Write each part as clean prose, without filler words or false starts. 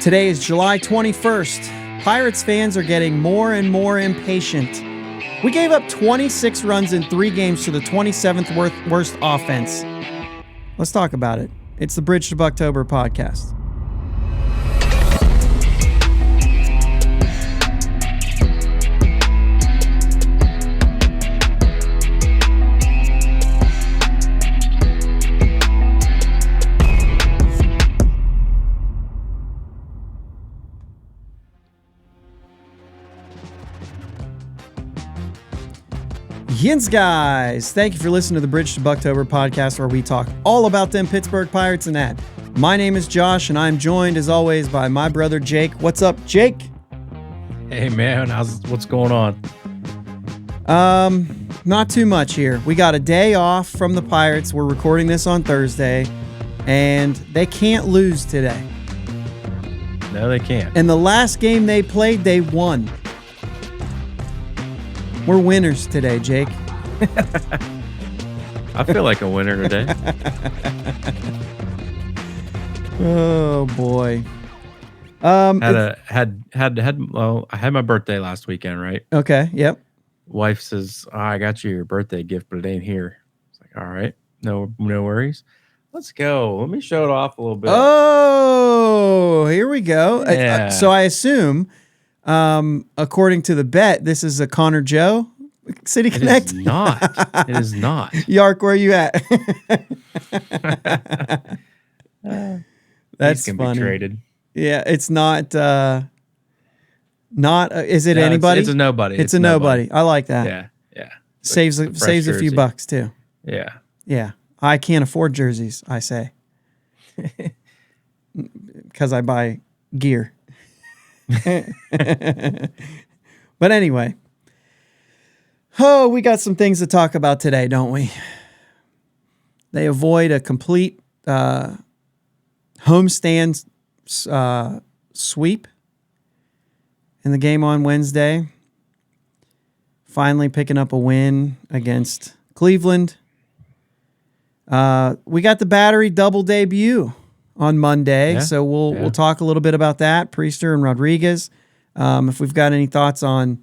Today is July 21st. Pirates fans are getting more and more impatient. We gave up 26 runs in 3 games to the 27th worst offense. Let's talk about it. It's the Bridge to Buctober podcast. Yinz guys, thank you for listening to the Bridge to Buctober podcast, where we talk all about them Pittsburgh Pirates and that. My name is Josh, and I'm joined as always by my brother Jake. What's up, Jake? Hey man, what's going on? Not too much here. We got a day off from the Pirates. We're recording this on Thursday, and they can't lose today. No, they can't. And the last game they played, they won. We're winners today, Jake. I feel like a winner today. Oh boy. I had my birthday last weekend, right? Okay. Yep. Wife says, I got you your birthday gift, but it ain't here. It's like, all right, no worries. Let's go. Let me show it off a little bit. Oh, here we go. Yeah. So I assume, according to the bet, this is a Connor Joe City Connect. It is not. It is not. Yark, where are you at? That's can funny. be traded. Yeah, it's not. Is it No, anybody? It's a nobody. It's a nobody. I like that. Yeah. Saves a few jersey. bucks too. Yeah. Yeah, I can't afford jerseys. I say, because I buy gear. But anyway, we got some things to talk about today, don't we? They avoid a complete homestand sweep in the game on Wednesday. Finally picking up a win against Cleveland. We got the Battery double debut on Monday, so we'll talk a little bit about that. Priester and Rodriguez. If we've got any thoughts on,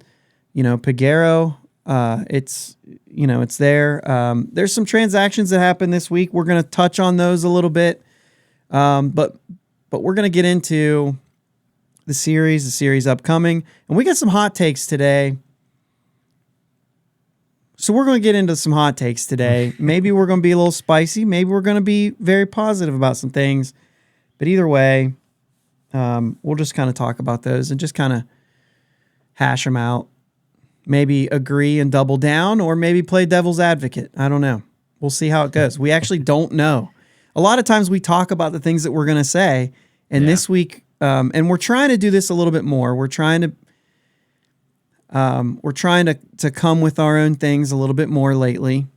Peguero, it's there. There's some transactions that happened this week. We're going to touch on those a little bit, but we're going to get into the series upcoming, and we got some hot takes today. So we're going to get into some hot takes today. Maybe we're going to be a little spicy. Maybe we're going to be very positive about some things. But either way, we'll just kind of talk about those and just kind of hash them out. Maybe agree and double down, or maybe play devil's advocate. I don't know. We'll see how it goes. We actually don't know. A lot of times we talk about the things that we're going to say. And this week, and we're trying to do this a little bit more. We're trying to come with our own things a little bit more lately,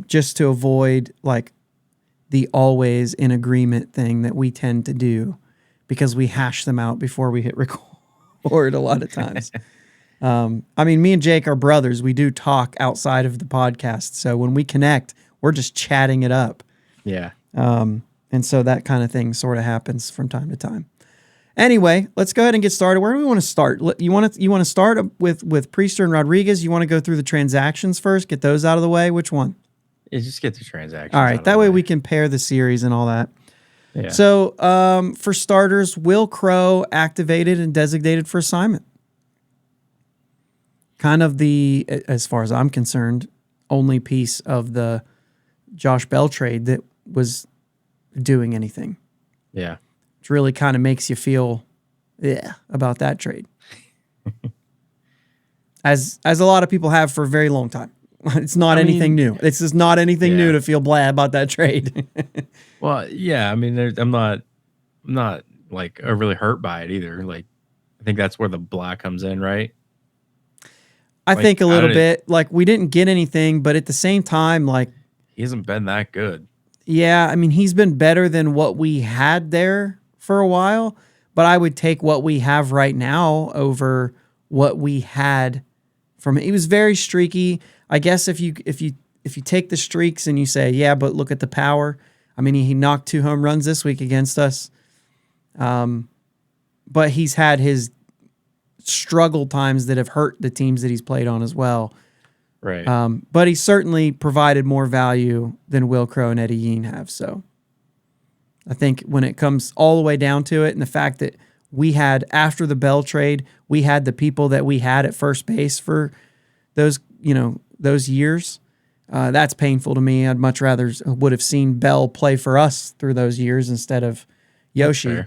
just to avoid like the always in agreement thing that we tend to do, because we hash them out before we hit record a lot of times. Me and Jake are brothers. We do talk outside of the podcast. So when we connect, we're just chatting it up. Yeah. And so that kind of thing sort of happens from time to time. Anyway, let's go ahead and get started. Where do we want to start? You want to start with Priester and Rodriguez? You want to go through the transactions first, get those out of the way? Which one? Yeah, just get the transactions. All right, that way we can pair the series and all that. Yeah. So, for starters, Will Crow activated and designated for assignment. Kind of the, as far as I'm concerned, only piece of the Josh Bell trade that was doing anything. Yeah. Which really kind of makes you feel about that trade. As a lot of people have for a very long time. It's not anything new. It's just not anything new to feel bad about that trade. Well, yeah, I'm not like overly hurt by it either. Like, I think that's where the blah comes in, right? I think a little bit. Like, we didn't get anything, but at the same time, like, he hasn't been that good. Yeah, he's been better than what we had there for a while, but I would take what we have right now over what we had from it. He was very streaky. I guess if you take the streaks and you say, yeah, but look at the power. He knocked 2 home runs this week against us. but he's had his struggle times that have hurt the teams that he's played on as well. Right. But he certainly provided more value than Will Crow and Eddie Yinz have. So I think when it comes all the way down to it, and the fact that we had, after the Bell trade, we had the people that we had at first base for those years, that's painful to me. I'd much rather would have seen Bell play for us through those years instead of Yoshi.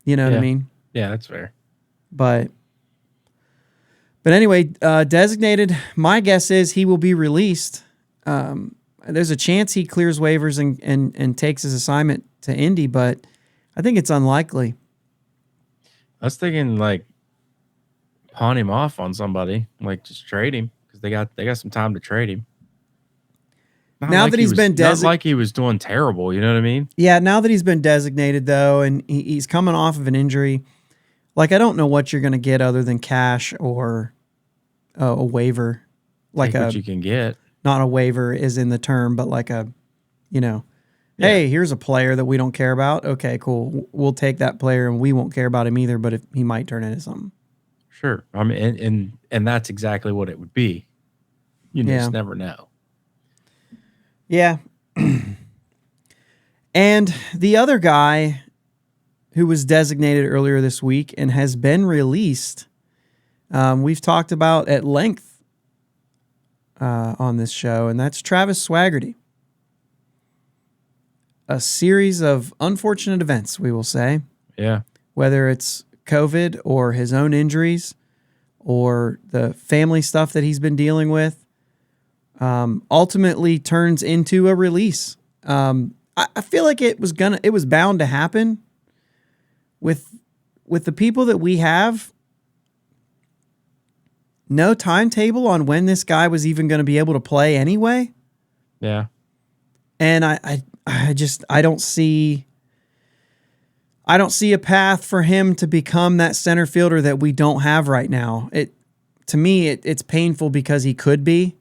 You know what I mean? Yeah, that's fair. But anyway, designated, my guess is he will be released. There's a chance he clears waivers and takes his assignment to Indy, but I think it's unlikely. I was thinking like pawn him off on somebody, like just trade him because they got some time to trade him. Now that he's been not like he was doing terrible, you know what I mean? Yeah, now that he's been designated though, and he's coming off of an injury, like I don't know what you're going to get other than cash or a waiver, like what you can get. Not a waiver is in the term, but like a, hey, here's a player that we don't care about. Okay, cool. We'll take that player and we won't care about him either, but if he might turn into something. Sure. I mean, and that's exactly what it would be. You just never know. Yeah. And the other guy who was designated earlier this week and has been released, we've talked about at length on this show, and that's Travis Swaggerty. A series of unfortunate events, we will say. Yeah. Whether it's COVID or his own injuries or the family stuff that he's been dealing with, ultimately turns into a release. I feel like it was bound to happen with the people that we have. No timetable on when this guy was even going to be able to play anyway. Yeah. And I don't see a path for him to become that center fielder that we don't have right now. To me, it's painful because he could be.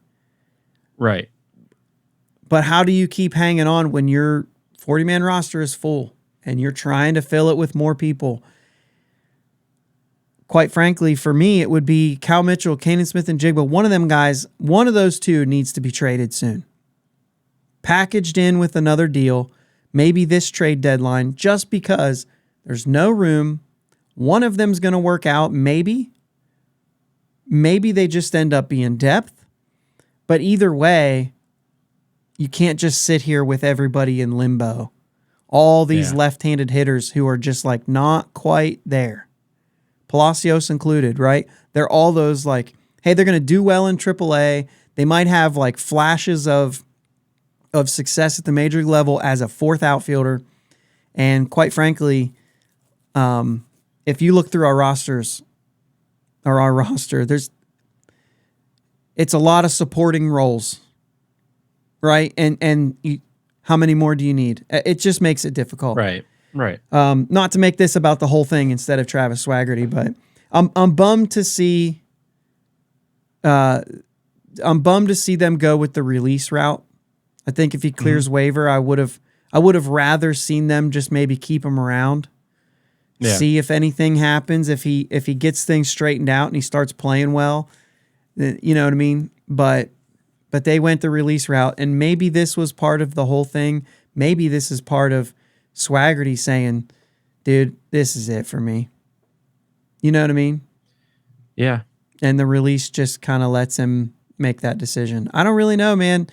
Right. But how do you keep hanging on when your 40-man roster is full and you're trying to fill it with more people? Quite frankly, for me, it would be Cal Mitchell, Kanan Smith, and Jigba. One of them guys, one of those two needs to be traded soon. Packaged in with another deal, maybe this trade deadline, just because there's no room. One of them's going to work out, maybe. Maybe they just end up being depth. But either way, you can't just sit here with everybody in limbo. All these left-handed hitters who are just like not quite there. Palacios included, right? They're all those like, hey, they're going to do well in AAA. They might have like flashes of success at the major league level as a fourth outfielder. And quite frankly, if you look through our roster, it's a lot of supporting roles, right? And how many more do you need? It just makes it difficult. Right. Not to make this about the whole thing instead of Travis Swaggerty, but I'm bummed to see. I'm bummed to see them go with the release route. I think if he clears waiver, I would have rather seen them just maybe keep him around. Yeah. See if anything happens. If he gets things straightened out and he starts playing well, you know what I mean? But they went the release route, and maybe this was part of the whole thing. Maybe this is part of Swaggerty saying, dude, this is it for me. You know what I mean? Yeah. And the release just kind of lets him make that decision. I don't really know, man.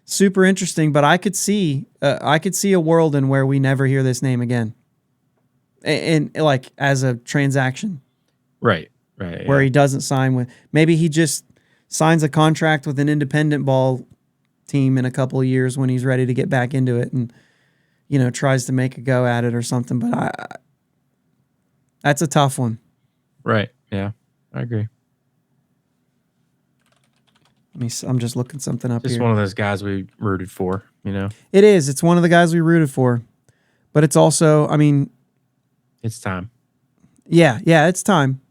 Super interesting, but I could see a world in where we never hear this name again. And like as a transaction. Right. Where he doesn't sign with, maybe he just signs a contract with an independent ball team in a couple of years when he's ready to get back into it and, tries to make a go at it or something. But that's a tough one. Right. Yeah, I agree. I'm just looking something up here. Just one of those guys we rooted for, It is. It's one of the guys we rooted for. But it's also, it's time. Yeah, it's time.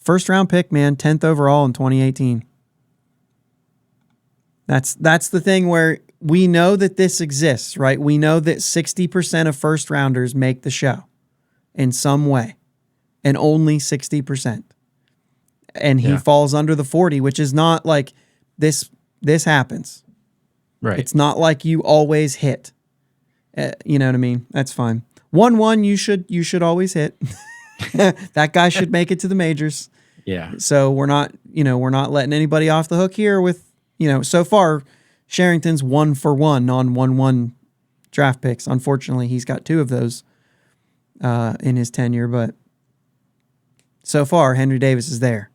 First round pick, man, 10th overall in 2018. That's the thing where we know that this exists, right? We know that 60% of first rounders make the show in some way, and only 60%. And he falls under the 40, which is not like this happens. Right. It's not like you always hit. You know what I mean? That's fine. 1-1 you should always hit. That guy should make it to the majors. Yeah. So we're not letting anybody off the hook here with, so far Sherrington's 1 for 1 on 1-1 draft picks. Unfortunately, he's got 2 of those in his tenure, but so far Henry Davis is there.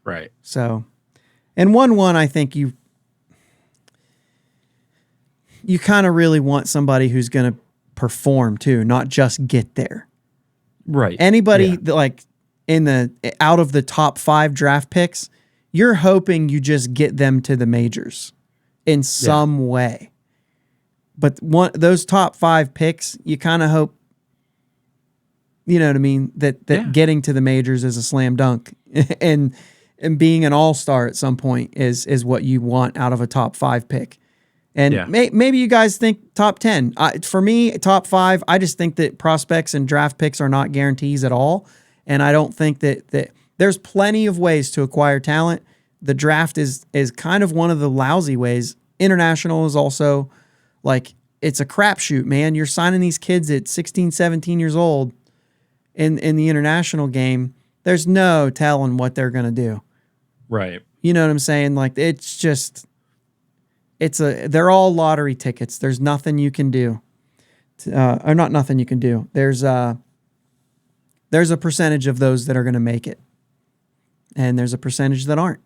Right. So, and 1-1, I think you kind of really want somebody who's going to perform too, not just get there. Right. Anybody that like out of the top 5 draft picks, you're hoping you just get them to the majors in some way. But those top 5 picks, you kind of hope, you know what I mean, that getting to the majors is a slam dunk, and being an all-star at some point is what you want out of a top 5 pick. And maybe you guys think top 10. For me, top 5, I just think that prospects and draft picks are not guarantees at all. And I don't think that there's plenty of ways to acquire talent. The draft is kind of one of the lousy ways. International is also like, it's a crapshoot, man. You're signing these kids at 16, 17 years old in the international game. There's no telling what they're going to do. Right. You know what I'm saying? Like, it's just... they're all lottery tickets. There's nothing you can do. Or not nothing you can do. There's a percentage of those that are going to make it. And there's a percentage that aren't.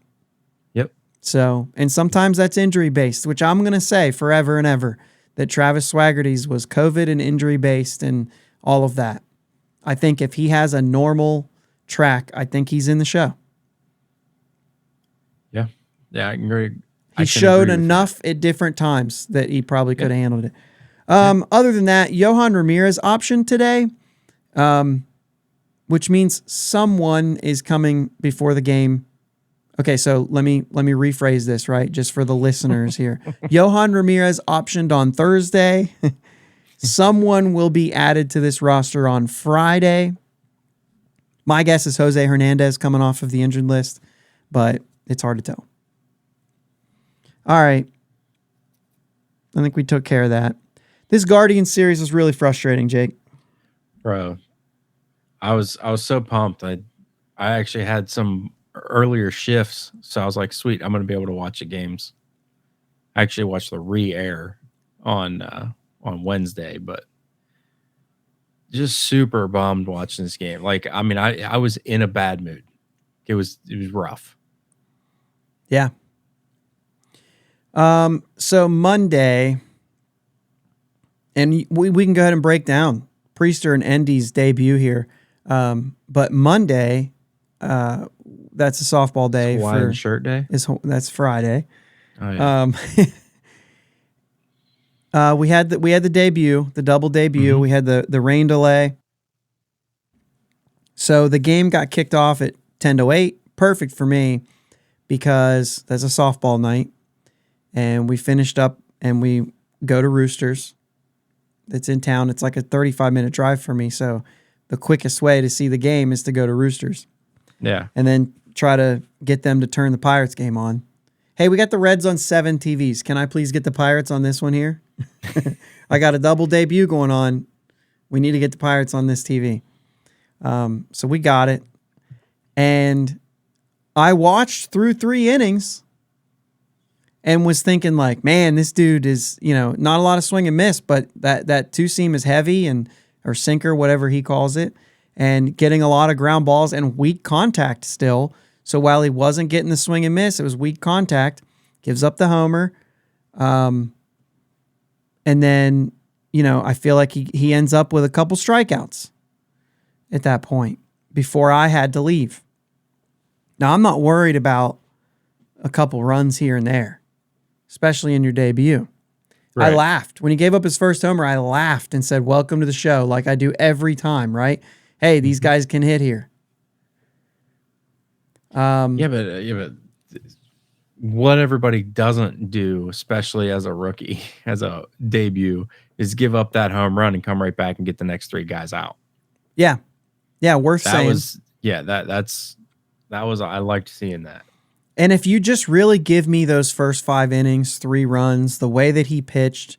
Yep. So, and sometimes that's injury based, which I'm going to say forever and ever that Travis Swaggerty's was COVID and injury based and all of that. I think if he has a normal track, I think he's in the show. Yeah. Yeah, I can agree. He showed enough at different times that he probably could have handled it. Other than that, Yohan Ramirez optioned today, which means someone is coming before the game. Okay, so let me rephrase this, right, just for the listeners here. Yohan Ramirez optioned on Thursday. Someone will be added to this roster on Friday. My guess is Jose Hernandez coming off of the injured list, but it's hard to tell. All right. I think we took care of that. This Guardian series was really frustrating, Jake. Bro, I was so pumped. I actually had some earlier shifts, so I was like, sweet, I'm going to be able to watch the games. I actually watched the re-air on Wednesday, but just super bummed watching this game. Like, I mean, I was in a bad mood. It was rough. Yeah. So Monday, and we can go ahead and break down Priester and Endy's debut here. But Monday, that's a softball day. Hawaiian shirt day? That's Friday. Oh, yeah. We had the debut, the double debut. Mm-hmm. We had the rain delay. So the game got kicked off at 10-8. Perfect for me because that's a softball night. And we finished up and we go to Roosters. That's in town. It's like a 35-minute drive for me. So the quickest way to see the game is to go to Roosters. Yeah. And then try to get them to turn the Pirates game on. Hey, we got the Reds on 7 TVs. Can I please get the Pirates on this one here? I got a double debut going on. We need to get the Pirates on this TV. So we got it. And I watched through 3 innings and was thinking like, man, this dude is, not a lot of swing and miss, but that 2-seam is heavy or sinker, whatever he calls it, and getting a lot of ground balls and weak contact still. So while he wasn't getting the swing and miss, it was weak contact, gives up the homer. And then, I feel like he ends up with a couple strikeouts at that point before I had to leave. Now, I'm not worried about a couple runs here and there, especially in your debut. Right. I laughed. When he gave up his first homer, I laughed and said, welcome to the show, like I do every time, right? Hey, these guys can hit here. Yeah, but what everybody doesn't do, especially as a rookie, as a debut, is give up that home run and come right back and get the next 3 guys out. Yeah. Yeah, worth That saying. was that was I liked seeing that. And if you just really give me those first 5 innings, 3 runs, the way that he pitched,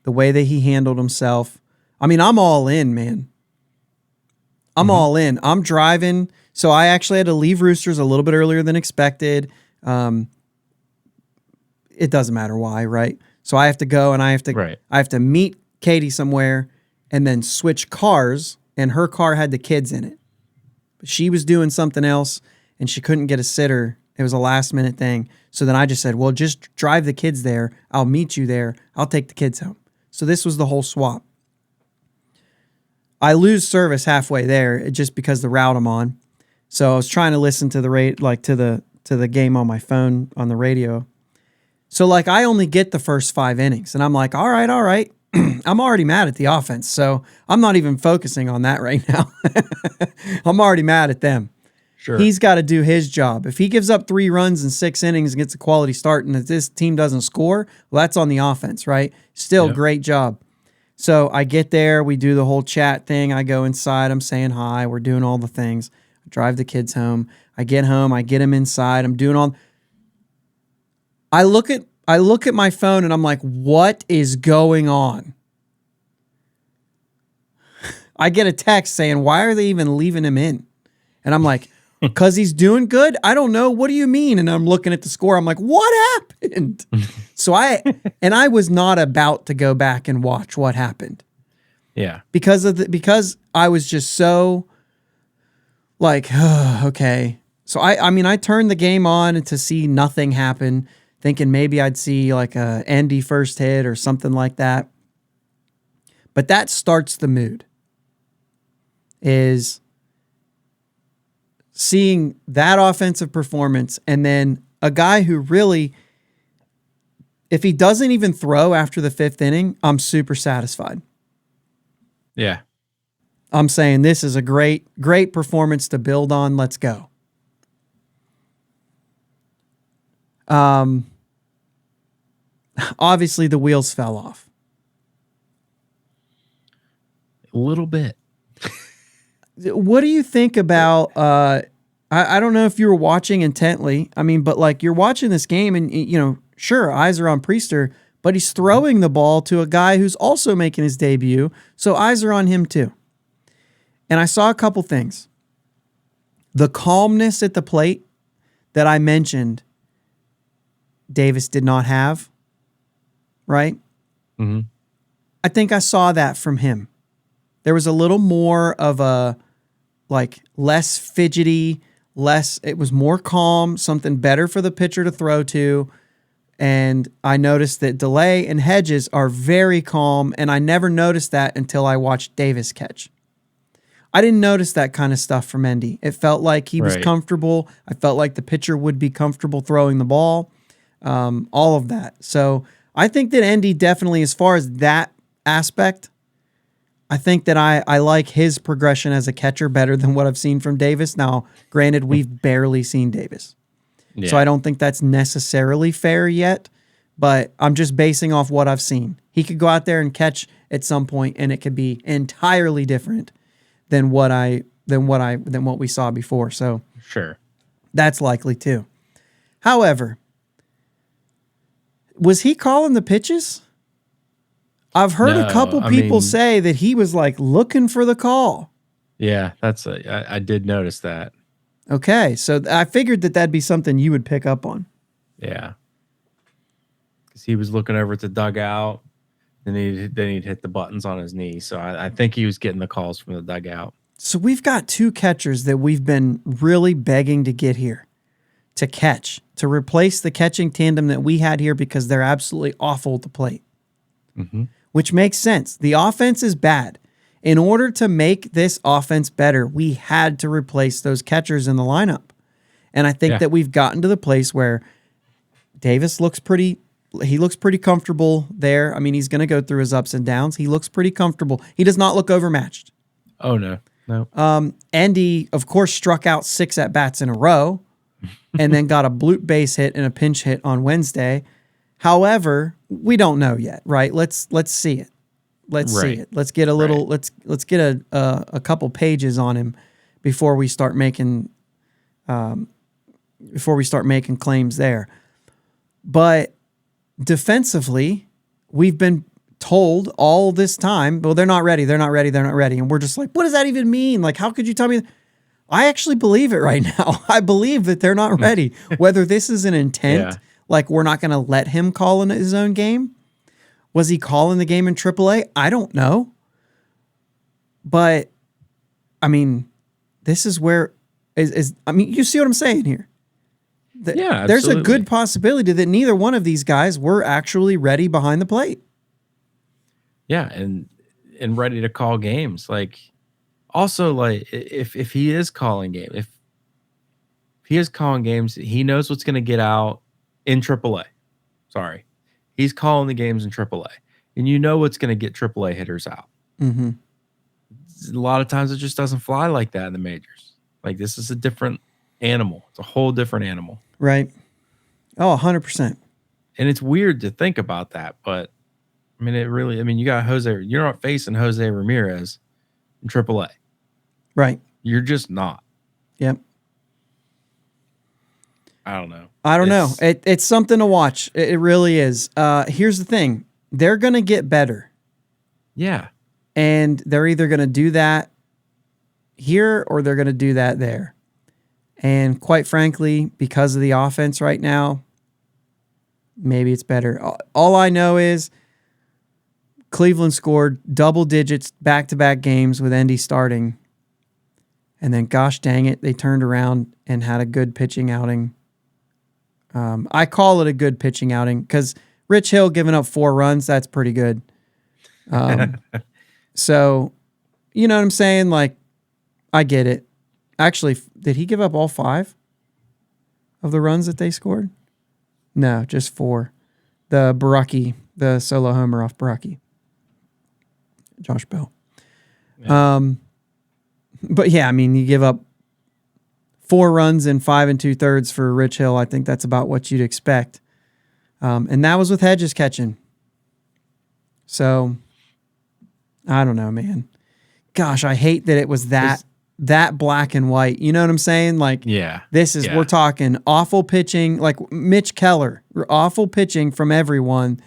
the way that he handled himself, I mean, I'm all in, man. I'm all in. I'm driving. So I actually had to leave Roosters a little bit earlier than expected. It doesn't matter why, right? So I have to go and I have to meet Katie somewhere and then switch cars, and her car had the kids in it. But she was doing something else and she couldn't get a sitter. It was a last minute thing. So then I just said, well, just drive the kids there. I'll meet you there. I'll take the kids home. So this was the whole swap. I lose service halfway there just because the route I'm on. So I was trying to listen to the game on my phone on the radio. So like I only get the first 5 innings and I'm like, all right. I'm already mad at the offense. So I'm not even focusing on that right now. I'm already mad at them. Sure. He's got to do his job. If he gives up 3 runs in 6 innings and gets a quality start and if this team doesn't score, well, that's on the offense, right? Still, great job. So I get there. We do the whole chat thing. I go inside. I'm saying hi. We're doing all the things. I drive the kids home. I get home. I get them inside. I'm doing all... I look at my phone and I'm like, what is going on? I get a text saying, why are they even leaving him in? And I'm like, because he's doing good? I don't know. What do you mean? And I'm looking at the score. I'm like, what happened? So I was not about to go back and watch what happened. Yeah. Because I was just so like, okay. So I turned the game on to see nothing happen, thinking maybe I'd see like a Andy first hit or something like that. But that starts the mood. Is seeing that offensive performance and then a guy who really, if he doesn't even throw after the 5th inning, I'm super satisfied. Yeah. I'm saying this is a great performance to build on. Let's go. Obviously the wheels fell off. A little bit. What do you think about, I don't know if you were watching intently. I mean, but like you're watching this game and, you know, sure, eyes are on Priester, but he's throwing the ball to a guy who's also making his debut. So eyes are on him too. And I saw a couple things. The calmness at the plate that I mentioned, Davis did not have, right? Mm-hmm. I think I saw that from him. There was a little more of a, like, less fidgety, it was more calm, something better for the pitcher to throw to. And I noticed that Delay and Hedges are very calm, and I never noticed that until I watched Davis catch. I didn't notice that kind of stuff from Endy. It felt like he was comfortable. I felt like the pitcher would be comfortable throwing the ball, all of that. So I think that Endy definitely, as far as that aspect, I think that I like his progression as a catcher better than what I've seen from Davis. Now, granted, we've barely seen Davis. Yeah. So I don't think that's necessarily fair yet, but I'm just basing off what I've seen. He could go out there and catch at some point, and it could be entirely different than what we saw before. So sure, that's likely too. However, was he calling the pitches? I've heard a couple people say that he was like looking for the call. Yeah, I did notice that. Okay, so I figured that'd be something you would pick up on. Yeah, because he was looking over at the dugout, and he'd hit the buttons on his knee. So I think he was getting the calls from the dugout. So we've got 2 catchers that we've been really begging to get here to catch, to replace the catching tandem that we had here because they're absolutely awful at the plate. Mm-hmm. Which makes sense. The offense is bad. In order to make this offense better, we had to replace those catchers in the lineup. And I think that we've gotten to the place where Davis looks pretty comfortable there. I mean, he's going to go through his ups and downs. He looks pretty comfortable. He does not look overmatched. Oh, no. Andy, of course, struck out 6 at-bats in a row. and then got a bloop base hit and a pinch hit on Wednesday. However, we don't know yet, right? Let's see it. Let's see Right. it. Let's get a little. Right. Let's get a couple pages on him before we start making claims there. But defensively, we've been told all this time, well, they're not ready. They're not ready. They're not ready. And we're just like, what does that even mean? Like, how could you tell me? I actually believe it right now. I believe that they're not ready. Whether this is an intent, like we're not going to let him call in his own game. Was he calling the game in AAA? I don't know. But, I mean, this is where I mean, you see what I'm saying here? Yeah, there's a absolutely. good possibility that neither one of these guys were actually ready behind the plate. Yeah, and ready to call games. Like, also, like, if he is calling game, if he is calling games, he knows what's going to get out in AAA. Sorry, he's calling the games in AAA, and you know what's going to get AAA hitters out. Mm-hmm. A lot of times, it just doesn't fly like that in the majors. Like, this is a different animal. It's a whole different animal. Right. Oh, 100%. And it's weird to think about that, but I mean, you got you're not facing Jose Ramirez in AAA. Right. You're just not. Yep. I don't know. I don't know. It's something to watch. It really is. Here's the thing. They're going to get better. Yeah. And they're either going to do that here or they're going to do that there. And quite frankly, because of the offense right now, maybe it's better. All I know is Cleveland scored double digits back-to-back games with Endy starting. And then, gosh dang it, they turned around and had a good pitching outing. I call it a good pitching outing because Rich Hill giving up 4 runs, that's pretty good. So, you know what I'm saying? Like, I get it. Actually, did he give up all 5 of the runs that they scored? No, just 4. The Baraki, the solo homer off Baraki. Josh Bell. Yeah. But yeah, I mean, you give up 4 runs in 5 2/3 for Rich Hill. I think that's about what you'd expect. And that was with Hedges catching. So, I don't know, man. Gosh, I hate that it was that black and white. You know what I'm saying? Like, Yeah. this is, we're talking awful pitching, like Mitch Keller, awful pitching from everyone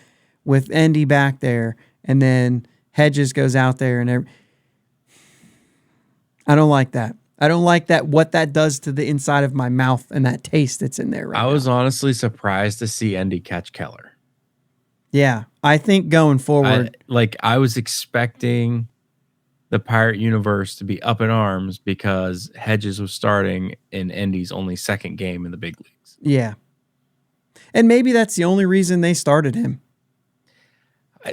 with Endy back there. And then Hedges goes out there and I don't like that. I don't like that, what that does to the inside of my mouth and that taste that's in there right now. I was honestly surprised to see Endy catch Keller. Yeah. I think going forward. I was expecting the Pirate universe to be up in arms because Hedges was starting in Endy's only 2nd game in the big leagues. Yeah. And maybe that's the only reason they started him.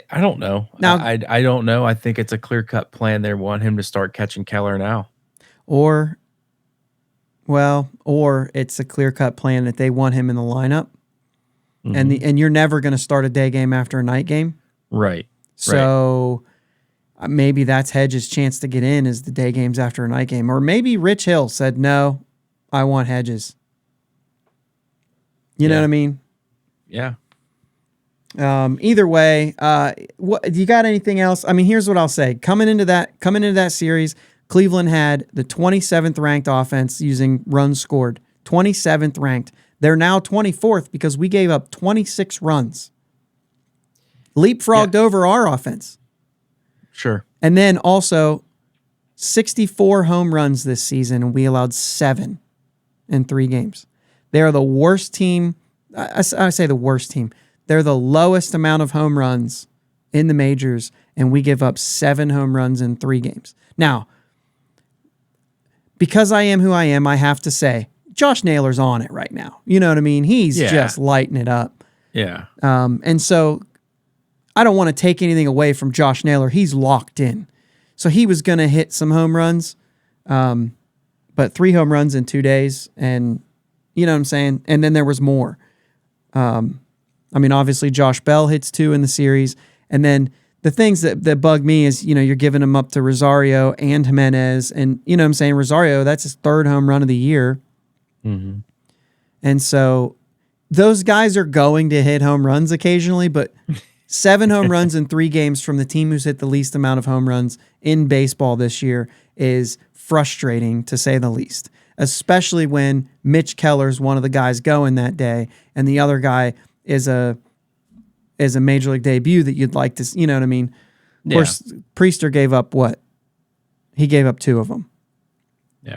I don't know. Now, I don't know. I think it's a clear-cut plan. They want him to start catching Keller now. Or it's a clear-cut plan that they want him in the lineup. Mm-hmm. And you're never going to start a day game after a night game. Right. So maybe that's Hedges' chance to get in is the day games after a night game. Or maybe Rich Hill said, no, I want Hedges. You know what I mean? Yeah. Either way, what you got anything else? I mean, here's what I'll say. Coming into that series, Cleveland had the 27th ranked offense using runs scored. 27th ranked. They're now 24th because we gave up 26 runs. Leapfrogged over our offense. Sure. And then also 64 home runs this season, and we allowed 7 in 3 games. They are the worst team. I say the worst team. They're the lowest amount of home runs in the majors, and we give up 7 home runs in 3 games. Now, because I am who I am, I have to say, Josh Naylor's on it right now. You know what I mean? He's just lighting it up. Yeah. And so I don't want to take anything away from Josh Naylor. He's locked in. So he was going to hit some home runs, but 3 home runs in 2 days. And you know what I'm saying? And then there was more. I mean, obviously Josh Bell hits 2 in the series. And then the things that bug me is, you know, you're giving him up to Rosario and Jimenez. And you know what I'm saying? Rosario, that's his 3rd home run of the year. Mm-hmm. And so those guys are going to hit home runs occasionally, but 7 home runs in 3 games from the team who's hit the least amount of home runs in baseball this year is frustrating, to say the least, especially when Mitch Keller's one of the guys going that day and the other guy is a major league debut that you'd like to, you know what I mean? Of course, Priester gave up what? He gave up 2 of them. Yeah.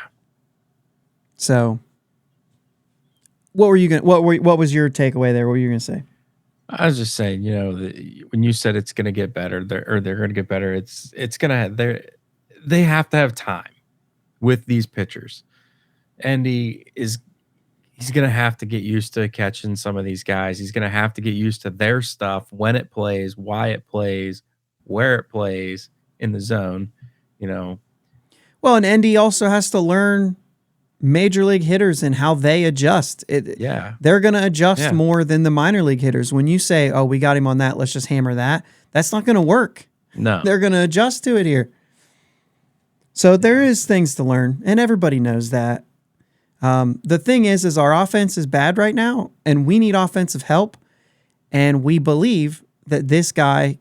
So what was your takeaway there? What were you going to say? I was just saying, when you said it's going to get better, they're going to get better, it's going to, they have to have time with these pitchers. And he's going to have to get used to catching some of these guys. He's going to have to get used to their stuff, when it plays, why it plays, where it plays in the zone, Well, and Endy also has to learn major league hitters and how they adjust. They're going to adjust more than the minor league hitters. When you say, oh, we got him on that, let's just hammer that, that's not going to work. No. They're going to adjust to it here. So there is things to learn, and everybody knows that. The thing is our offense is bad right now, and we need offensive help, and we believe that this guy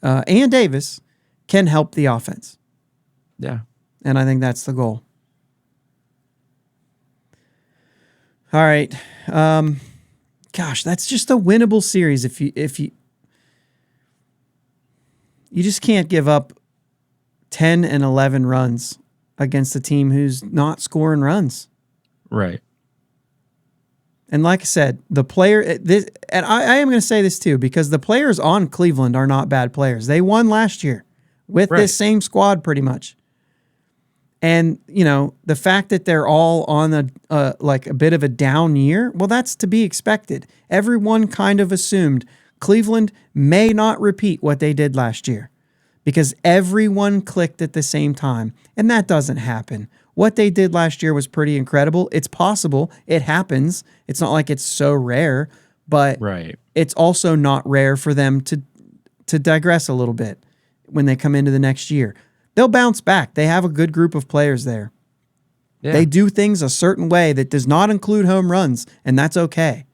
and Davis can help the offense. Yeah. And I think that's the goal. All right. Gosh, that's just a winnable series. If you just can't give up 10 and 11 runs against a team who's not scoring runs. Right. And like I said, the player, and I am going to say this too, because the players on Cleveland are not bad players. They won last year with this same squad pretty much. And, the fact that they're all on a bit of a down year, well, that's to be expected. Everyone kind of assumed Cleveland may not repeat what they did last year because everyone clicked at the same time. And that doesn't happen. What they did last year was pretty incredible. It's possible. It happens. It's not like it's so rare, but it's also not rare for them to digress a little bit when they come into the next year. They'll bounce back. They have a good group of players there. Yeah. They do things a certain way that does not include home runs, and that's okay.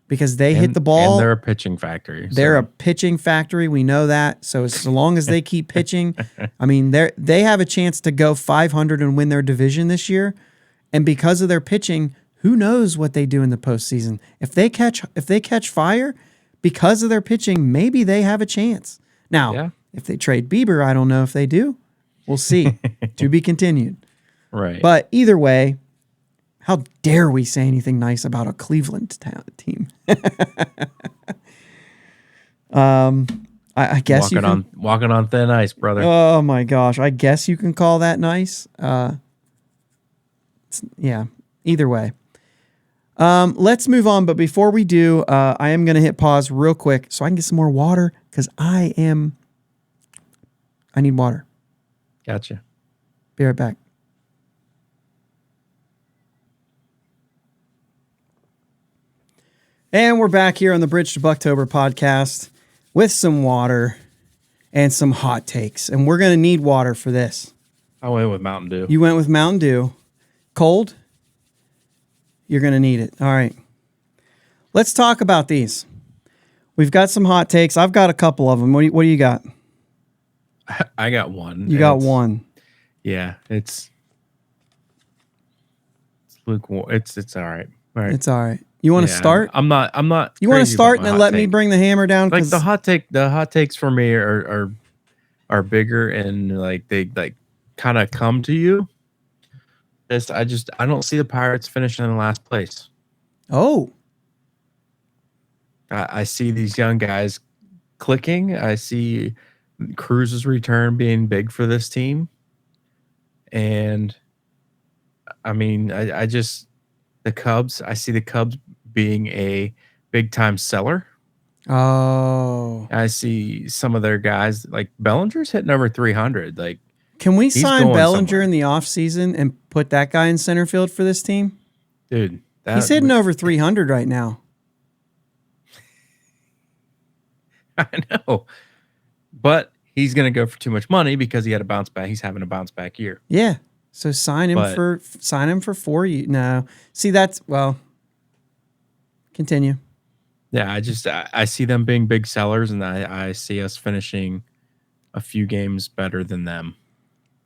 Because they hit the ball. And they're a pitching factory. They're a pitching factory. We know that. So as long as they keep pitching, I mean, they have a chance to go 500 and win their division this year. And because of their pitching, who knows what they do in the postseason? If they catch fire, because of their pitching, maybe they have a chance. Now, if they trade Bieber, I don't know if they do. We'll see. To be continued. Right. But either way, how dare we say anything nice about a Cleveland team? I guess walking on thin ice, brother. Oh my gosh, I guess you can call that nice. Yeah. Either way, let's move on. But before we do, I am going to hit pause real quick so I can get some more water because I need water. Gotcha. Be right back. And we're back here on the Bridge to Buctober podcast with some water and some hot takes. And we're going to need water for this. I went with Mountain Dew. You went with Mountain Dew. Cold? You're going to need it. All right. Let's talk about these. We've got some hot takes. I've got a couple of them. What do you got? I got one. You got one. Yeah, it's lukewarm. It's all right. All right. It's all right. You want to start? I'm not. You want to start and then let me bring the hammer down? Like the hot takes for me are bigger and like they like kind of come to you. I don't see the Pirates finishing in last place. Oh. I see these young guys clicking. I see Cruz's return being big for this team. And I mean, I see the Cubs being a big time seller. Oh. I see some of their guys like Bellinger's hitting over 300. Like, can we sign Bellinger in the offseason and put that guy in center field for this team? Dude, he's hitting over 300 right now. I know. But he's going to go for too much money because he had a bounce back. He's having a bounce back year. Yeah. So sign him But for 4 years. No, see that's Continue. yeah, I see them being big sellers, and I see us finishing a few games better than them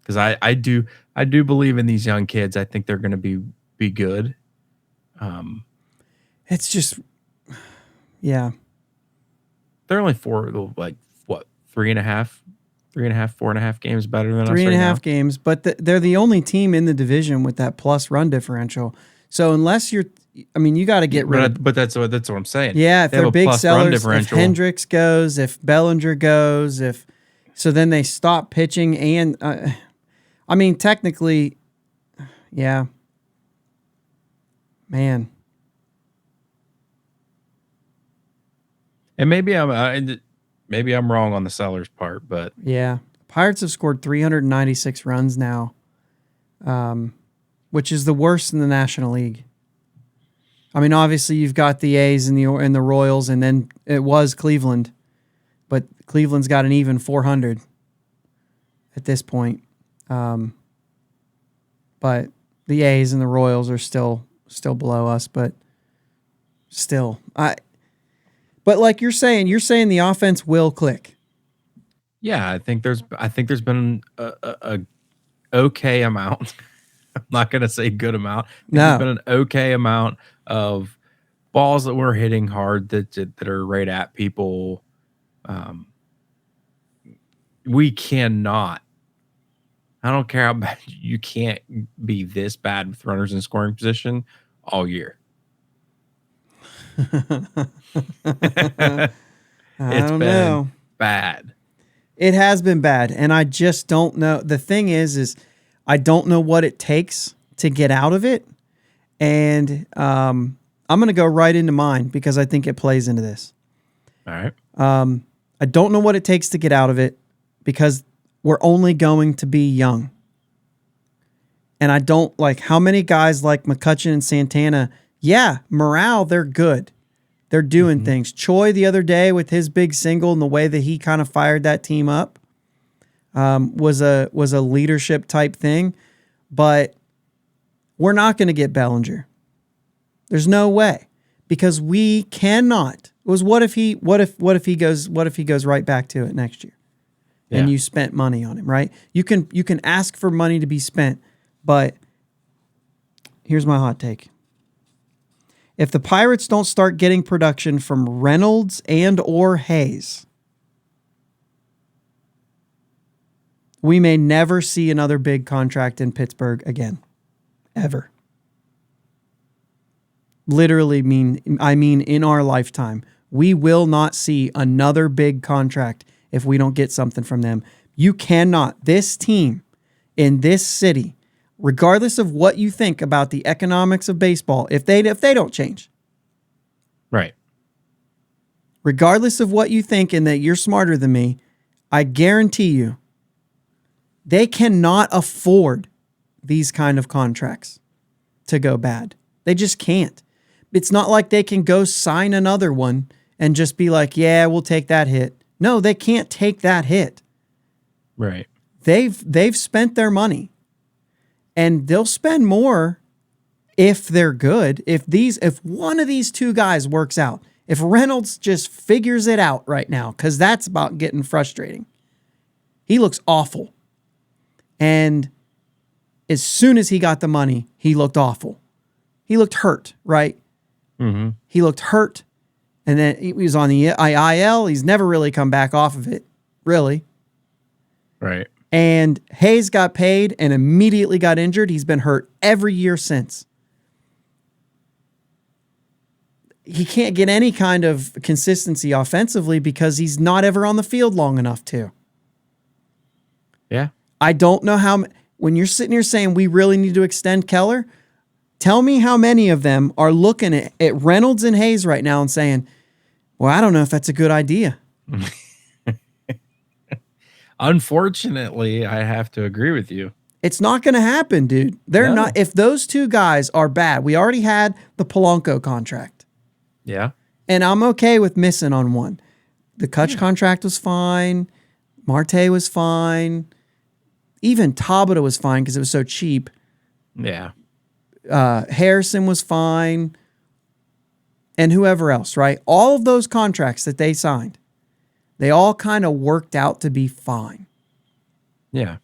because I do believe in these young kids. I think they're going to be good. Um, It's just, yeah, they're only like what 4.5 games better than us three and right a now. half games, but they're the only team in the division with that plus run differential. So unless you got to get rid of. But that's what I'm saying. Yeah, if They have they're a big plus run sellers, if differential. Hendricks goes, if Bellinger goes, so then they stop pitching and technically, yeah, man. And maybe I'm wrong on the sellers part, but Yeah. Pirates have scored 396 runs now, which is the worst in the National League. I mean, obviously you've got the A's and the Royals, and then it was Cleveland, but Cleveland's got an even 400 at this point. But the A's and the Royals are still below us, but still, But like you're saying the offense will click. yeah, I think there's been a okay amount. I'm not going to say good amount. There's been an okay amount of balls that we're hitting hard that are right at people. We cannot. I don't care how bad you can't be this bad with runners in scoring position all year. It's been bad. It has been bad, and I just don't know. The thing is I don't know what it takes to get out of it, and I'm going to go right into mine because I think it plays into this. All right. I don't know what it takes to get out of it because we're only going to be young. And I don't like how many guys like McCutchen and Santana. Yeah, morale, they're good. They're doing things. Choi the other day with his big single and the way that he kind of fired that team up was a leadership type thing. But we're not going to get Bellinger. There's no way because we cannot. It was what if he goes right back to it next year, and you spent money on him, right? You can ask for money to be spent, but here's my hot take. If the Pirates don't start getting production from Reynolds and or Hayes, we may never see another big contract in Pittsburgh again. Ever. Literally in our lifetime. We will not see another big contract if we don't get something from them. You cannot. This team in this city, regardless of what you think about the economics of baseball, if they don't change. Right. Regardless of what you think and that you're smarter than me, I guarantee you they cannot afford these kind of contracts to go bad. They just can't. It's not like they can go sign another one and just be like, yeah, we'll take that hit. No, they can't take that hit. Right. They've spent their money. And they'll spend more if they're good. If one of these two guys works out, if Reynolds just figures it out right now, because that's about getting frustrating. He looks awful. And as soon as he got the money, he looked awful. He looked hurt, right? Mm-hmm. He looked hurt. And then he was on the IL. He's never really come back off of it, really. Right. And Hayes got paid and immediately got injured. He's been hurt every year since. He can't get any kind of consistency offensively because he's not ever on the field long enough to. Yeah. I don't know how, when you're sitting here saying we really need to extend Keller, tell me how many of them are looking at Reynolds and Hayes right now and saying, well, I don't know if that's a good idea. Unfortunately, I have to agree with you. It's not going to happen, dude. They're not. If those two guys are bad, we already had the Polanco contract. Yeah. And I'm okay with missing on one. The Kutch contract was fine. Marte was fine. Even Tabata was fine because it was so cheap. Yeah. Harrison was fine. And whoever else, right? All of those contracts that they signed, they all kind of worked out to be fine. Yeah.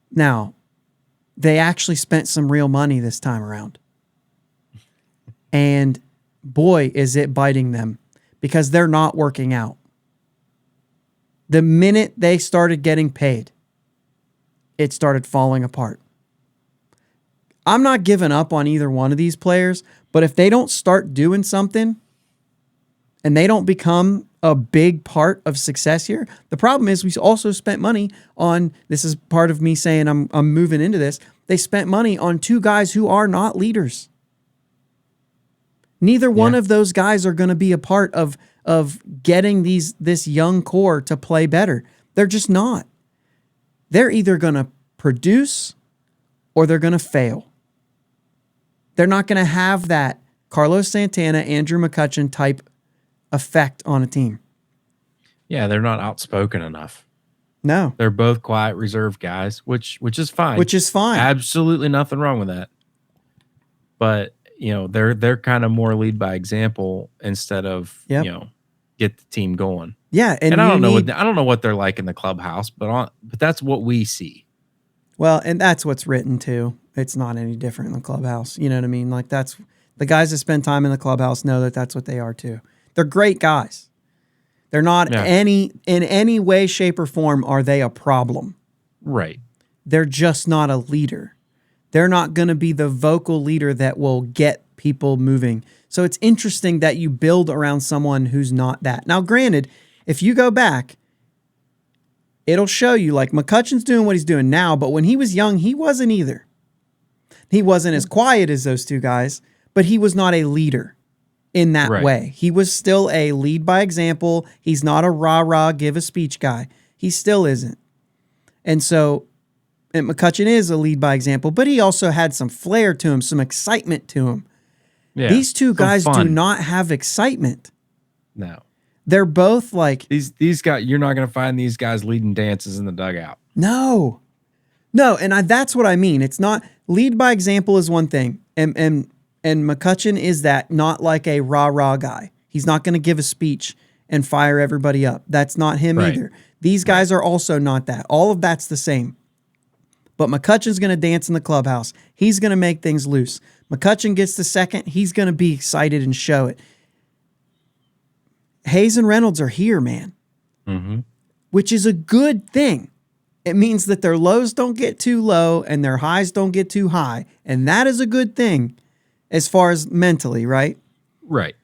Now, they actually spent some real money this time around. And boy, is it biting them because they're not working out. The minute they started getting paid, it started falling apart. I'm not giving up on either one of these players, but if they don't start doing something and they don't become a big part of success here, the problem is we also spent money on, this is part of me saying I'm moving into this, they spent money on two guys who are not leaders. Neither one of those guys are going to be a part of getting this young core to play better. They're just not. They're either going to produce or they're going to fail. They're not going to have that Carlos Santana, Andrew McCutchen type effect on a team. Yeah, they're not outspoken enough. No. They're both quiet, reserved guys, which is fine. Which is fine. Absolutely nothing wrong with that. But, they're kind of more lead by example instead of, get the team going. Yeah, and I don't know what they're like in the clubhouse, but that's what we see. Well, and that's what's written too. It's not any different in the clubhouse. You know what I mean? Like that's the guys that spend time in the clubhouse know that that's what they are too. They're great guys. They're not in any way, shape, or form are they a problem. Right. They're just not a leader. They're not going to be the vocal leader that will get people moving. So it's interesting that you build around someone who's not that. Now, granted, if you go back, it'll show you like McCutchen's doing what he's doing now, but when he was young, he wasn't either. He wasn't as quiet as those two guys, but he was not a leader in that way. He was still a lead by example. He's not a rah-rah, give a speech guy. He still isn't. And McCutchen is a lead by example, but he also had some flair to him, some excitement to him. Yeah, these two guys do not have excitement. No. They're both like... These guys, you're not going to find these guys leading dances in the dugout. No, and that's what I mean. It's not... Lead by example is one thing, and McCutchen is that, not like a rah-rah guy. He's not going to give a speech and fire everybody up. That's not him either. These guys are also not that. All of that's the same. But McCutchen's going to dance in the clubhouse. He's going to make things loose. McCutchen gets the second. He's going to be excited and show it. Hayes and Reynolds are here, man, which is a good thing. It means that their lows don't get too low and their highs don't get too high. And that is a good thing as far as mentally, right? Right.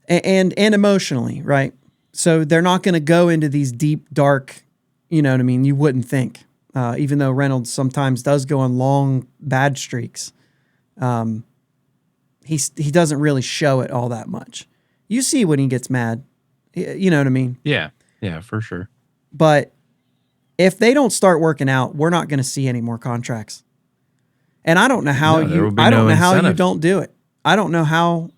And emotionally, right? So they're not going to go into these deep, dark, you know what I mean? You wouldn't think. Even though Reynolds sometimes does go on long, bad streaks. He doesn't really show it all that much. You see when he gets mad. You know what I mean? Yeah. Yeah, for sure. But if they don't start working out, we're not going to see any more contracts. And I don't know how you don't do it. I don't know how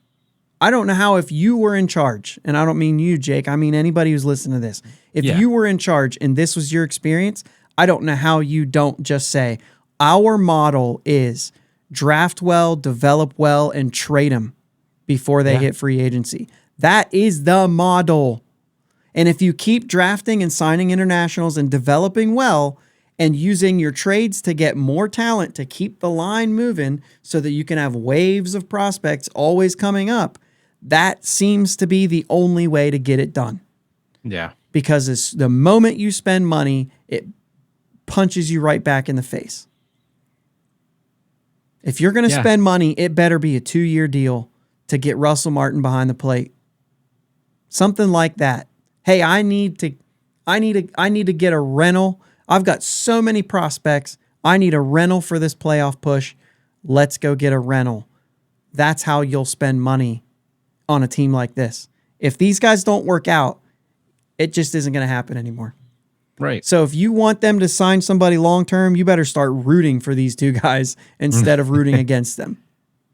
if you were in charge, and I don't mean you, Jake, I mean anybody who's listening to this. If you were in charge and this was your experience, I don't know how you don't just say, our model is draft well, develop well, and trade them before they hit free agency. That is the model. And if you keep drafting and signing internationals and developing well and using your trades to get more talent to keep the line moving so that you can have waves of prospects always coming up, that seems to be the only way to get it done. Yeah. Because it's the moment you spend money, it punches you right back in the face. If you're going to spend money, it better be a 2-year deal to get Russell Martin behind the plate. Something like that. Hey, I need to get a rental. I've got so many prospects. I need a rental for this playoff push. Let's go get a rental. That's how you'll spend money on a team like this. If these guys don't work out, it just isn't going to happen anymore. Right. So if you want them to sign somebody long-term, you better start rooting for these two guys instead of rooting against them.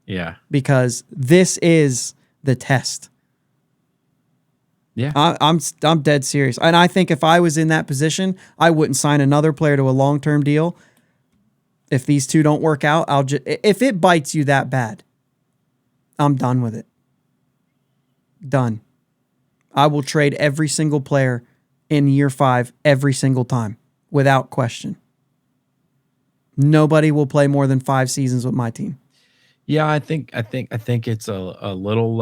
Yeah. Because this is the test. Yeah. I'm dead serious. And I think if I was in that position, I wouldn't sign another player to a long-term deal. If these two don't work out, if it bites you that bad, I'm done with it. Done. I will trade every single player in year 5 every single time without question. Nobody will play more than 5 seasons with my team. Yeah, I think it's a little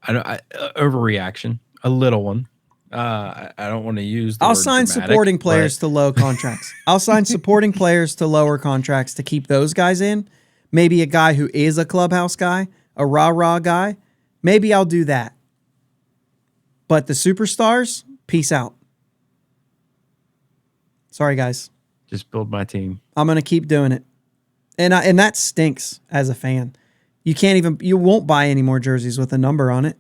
overreaction, a little one. I don't want to use the I'll word sign dramatic, supporting but players to low contracts. I'll sign supporting players to lower contracts to keep those guys in. Maybe a guy who is a clubhouse guy, a rah-rah guy. Maybe I'll do that. But the superstars, peace out. Sorry, guys. just build my team. I'm going to keep doing it. And that stinks as a fan. You won't buy any more jerseys with a number on it.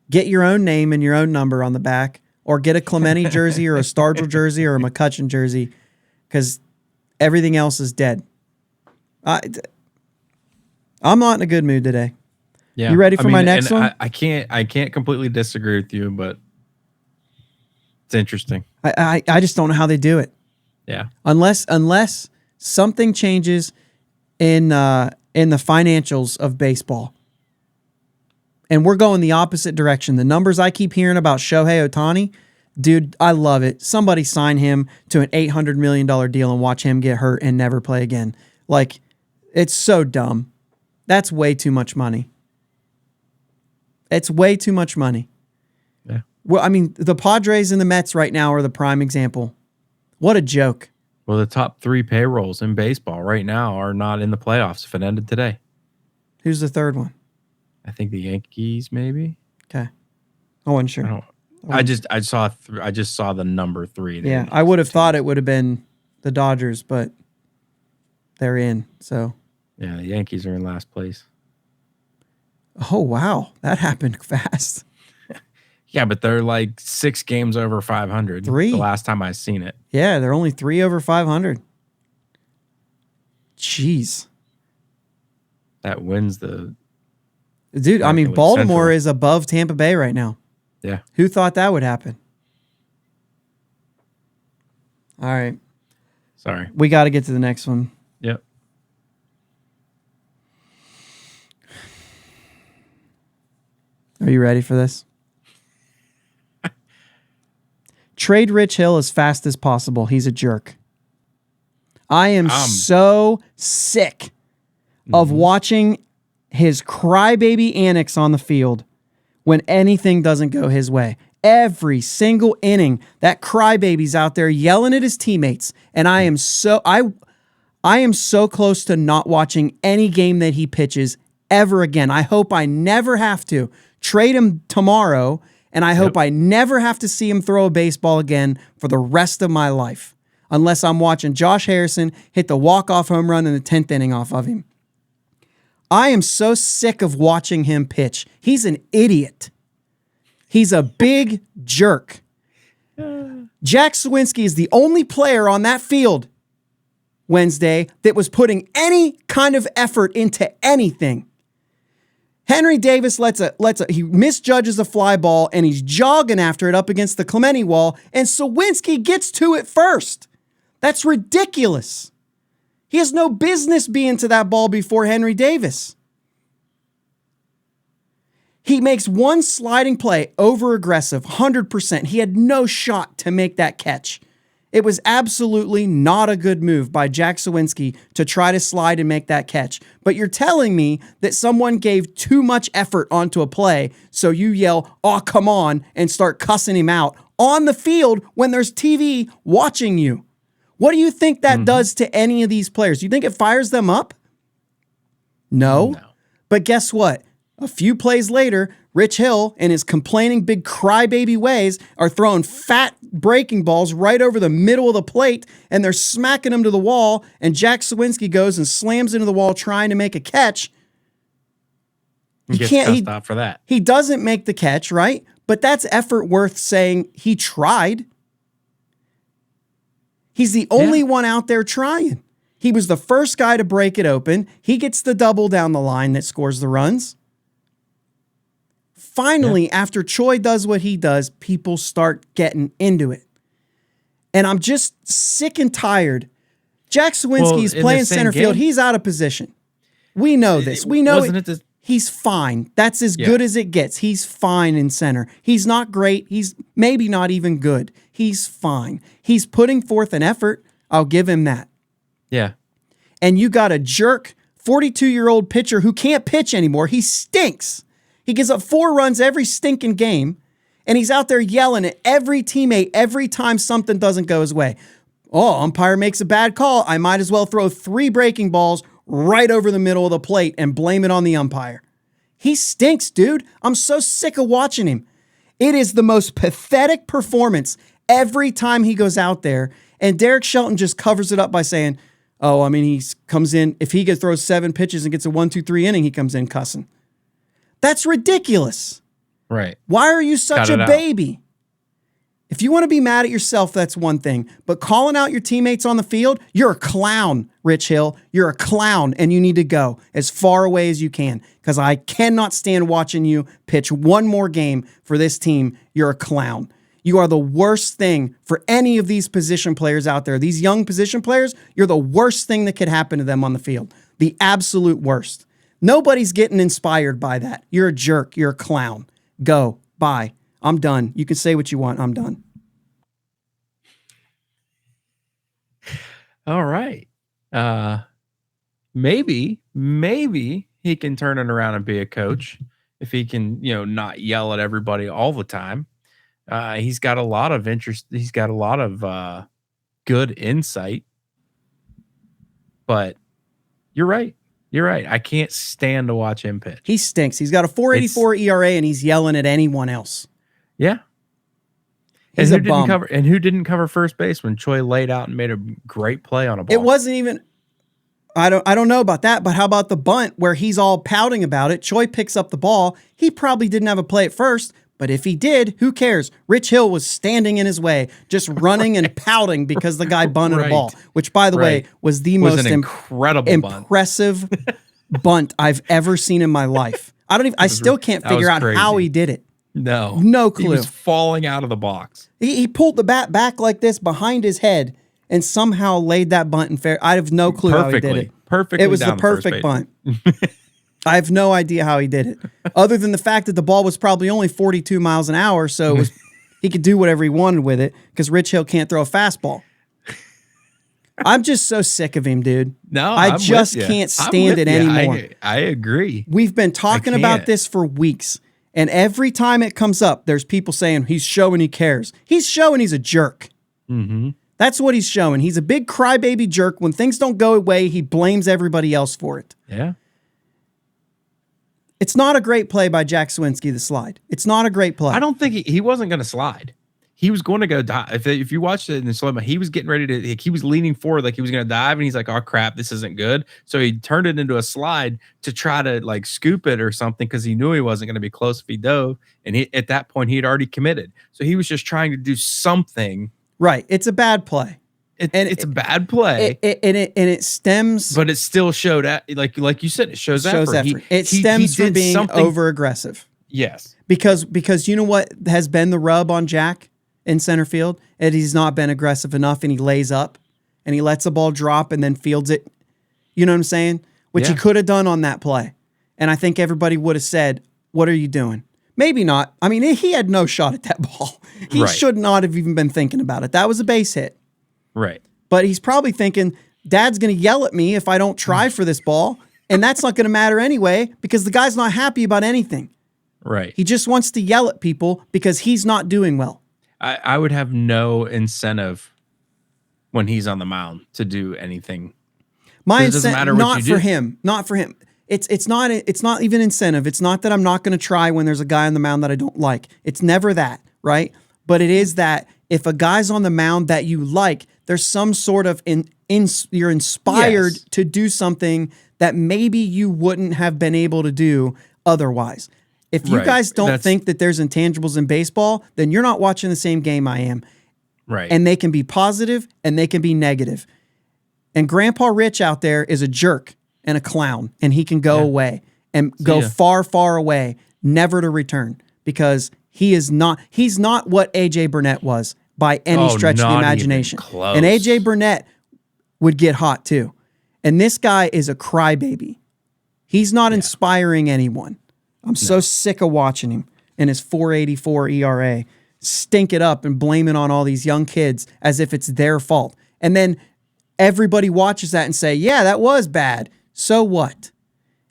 Get your own name and your own number on the back, or get a Clemente jersey or a Stargell jersey or a McCutcheon jersey, because everything else is dead. I'm not in a good mood today. Yeah. You ready for my next one? I can't completely disagree with you, but it's interesting. I just don't know how they do it. Yeah. Unless something changes in the financials of baseball. And we're going the opposite direction. The numbers I keep hearing about Shohei Ohtani, dude, I love it. Somebody sign him to an $800 million deal and watch him get hurt and never play again. Like, it's so dumb. That's way too much money. It's way too much money. Yeah. Well, I mean, the Padres and the Mets right now are the prime example. What a joke. Well, the top 3 payrolls in baseball right now are not in the playoffs if it ended today. Who's the third one? I think the Yankees, maybe. Okay. I wasn't sure. I just saw the number 3. Yeah, I would have thought it would have been the Dodgers, but they're in. So. Yeah, the Yankees are in last place. Oh, wow. That happened fast. Yeah, but they're like 6 games over 500. 3. The last time I seen it. Yeah, they're only 3 over 500. Jeez. That wins the... Dude, I mean, Baltimore is above Tampa Bay right now. Yeah. Who thought that would happen? All right. Sorry. We got to get to the next one. Yep. Are you ready for this? Trade Rich Hill as fast as possible. He's a jerk. I am so sick of watching his crybaby antics on the field when anything doesn't go his way. Every single inning, that crybaby's out there yelling at his teammates, and I am so close to not watching any game that he pitches ever again. I hope I never have to trade him tomorrow, and I hope I never have to see him throw a baseball again for the rest of my life, unless I'm watching Josh Harrison hit the walk-off home run in the 10th inning off of him. I am so sick of watching him pitch. He's an idiot. He's a big jerk. Jack Suwinski is the only player on that field Wednesday that was putting any kind of effort into anything. Henry Davis he misjudges a fly ball and he's jogging after it up against the Clemente wall, and Suwinski gets to it first. That's ridiculous. He has no business being to that ball before Henry Davis. He makes one sliding play, over aggressive, 100%. He had no shot to make that catch. It was absolutely not a good move by Jack Suwinski to try to slide and make that catch. But you're telling me that someone gave too much effort onto a play, so you yell, "Oh, come on," and start cussing him out on the field when there's TV watching you. What do you think that does to any of these players? Do you think it fires them up? No. But guess what? A few plays later, Rich Hill, in his complaining big crybaby ways, are throwing fat breaking balls right over the middle of the plate, and they're smacking them to the wall, and Jack Suwinski goes and slams into the wall trying to make a catch. He gets stopped for that. He doesn't make the catch, right? But that's effort worth saying he tried. He's the only one out there trying. He was the first guy to break it open. He gets the double down the line that scores the runs. Finally, after Choi does what he does, people start getting into it. And I'm just sick and tired. Jack Sawinski's playing center field. He's out of position. We know this. We know he's fine. That's as good as it gets. He's fine in center. He's not great. He's maybe not even good. He's fine. He's putting forth an effort. I'll give him that. Yeah. And you got a jerk 42-year-old pitcher who can't pitch anymore. He stinks. He gives up 4 runs every stinking game, and he's out there yelling at every teammate every time something doesn't go his way. Oh, umpire makes a bad call. I might as well throw 3 breaking balls right over the middle of the plate and blame it on the umpire. He stinks, dude. I'm so sick of watching him. It is the most pathetic performance every time he goes out there, and Derek Shelton just covers it up by saying, oh, I mean, he comes in, if he throws 7 pitches and gets a 1-2-3 inning, he comes in cussing. That's ridiculous. Right. Why are you such a baby? If you want to be mad at yourself, that's one thing. But calling out your teammates on the field, you're a clown, Rich Hill. You're a clown, and you need to go as far away as you can because I cannot stand watching you pitch one more game for this team. You're a clown. You are the worst thing for any of these position players out there. These young position players, you're the worst thing that could happen to them on the field. The absolute worst. Nobody's getting inspired by that. You're a jerk. You're a clown. Go. Bye. I'm done. You can say what you want. I'm done. All right. Maybe he can turn it around and be a coach if he can, not yell at everybody all the time. He's got a lot of interest. He's got a lot of good insight. But you're right. You're right. I can't stand to watch him pitch. He stinks. He's got a 4.84 ERA and he's yelling at anyone else. Yeah. He's who didn't cover first base when Choi laid out and made a great play on a ball? It wasn't even I don't know about that, but how about the bunt where he's all pouting about it? Choi picks up the ball. He probably didn't have a play at first, but if he did, who cares? Rich Hill was standing in his way, just running and pouting because the guy bunted a ball, which, by the way, was the most impressive bunt I've ever seen in my life. I still can't figure out how he did it. No clue. He was falling out of the box. He pulled the bat back like this behind his head and somehow laid that bunt in fair. I have no clue how he did it. Perfectly. It was the perfect bunt. I have no idea how he did it, other than the fact that the ball was probably only 42 miles an hour, so he could do whatever he wanted with it because Rich Hill can't throw a fastball. I'm just so sick of him, dude. No, I just can't stand it anymore. I agree. We've been talking about this for weeks, and every time it comes up, there's people saying he's showing he cares. He's showing he's a jerk. Mm-hmm. That's what he's showing. He's a big crybaby jerk. When things don't go away, he blames everybody else for it. Yeah. It's not a great play by Jack Sawinski, the slide. It's not a great play. I don't think he wasn't going to slide. He was going to go dive. If you watched it in the slow mo, he was getting ready to, he was leaning forward like he was going to dive, and he's like, oh crap, this isn't good. So he turned it into a slide to try to like scoop it or something because he knew he wasn't going to be close if he dove. And at that point, he had already committed. So he was just trying to do something. Right. It's a bad play. It's a bad play. It stems. But it still showed, like you said, it shows effort. It stems from being over aggressive. Yes. Because you know what has been the rub on Jack in center field? And he's not been aggressive enough, and he lays up and he lets the ball drop and then fields it. You know what I'm saying? Which he could have done on that play. And I think everybody would have said, what are you doing? Maybe not. I mean, he had no shot at that ball. He should not have even been thinking about it. That was a base hit. Right. But he's probably thinking, Dad's going to yell at me if I don't try for this ball. And that's not going to matter anyway because the guy's not happy about anything. Right. He just wants to yell at people because he's not doing well. I would have no incentive when he's on the mound to do anything. My incentive, not for him. It's not even incentive. It's not that I'm not going to try when there's a guy on the mound that I don't like. It's never that, right? But it is that if a guy's on the mound that you like, there's some sort of you're inspired to do something that maybe you wouldn't have been able to do otherwise. If you guys don't think that there's intangibles in baseball, then you're not watching the same game I am. Right. And they can be positive and they can be negative. And Grandpa Rich out there is a jerk and a clown, and he can go away and go far, far away. never to return because he's not what AJ Burnett was by any stretch of the not even imagination. close. And AJ Burnett would get hot too. And this guy is a crybaby. He's not inspiring anyone. I'm so sick of watching him in his 4.84 ERA stink it up and blame it on all these young kids as if it's their fault. And then everybody watches that and say, yeah, that was bad. So what?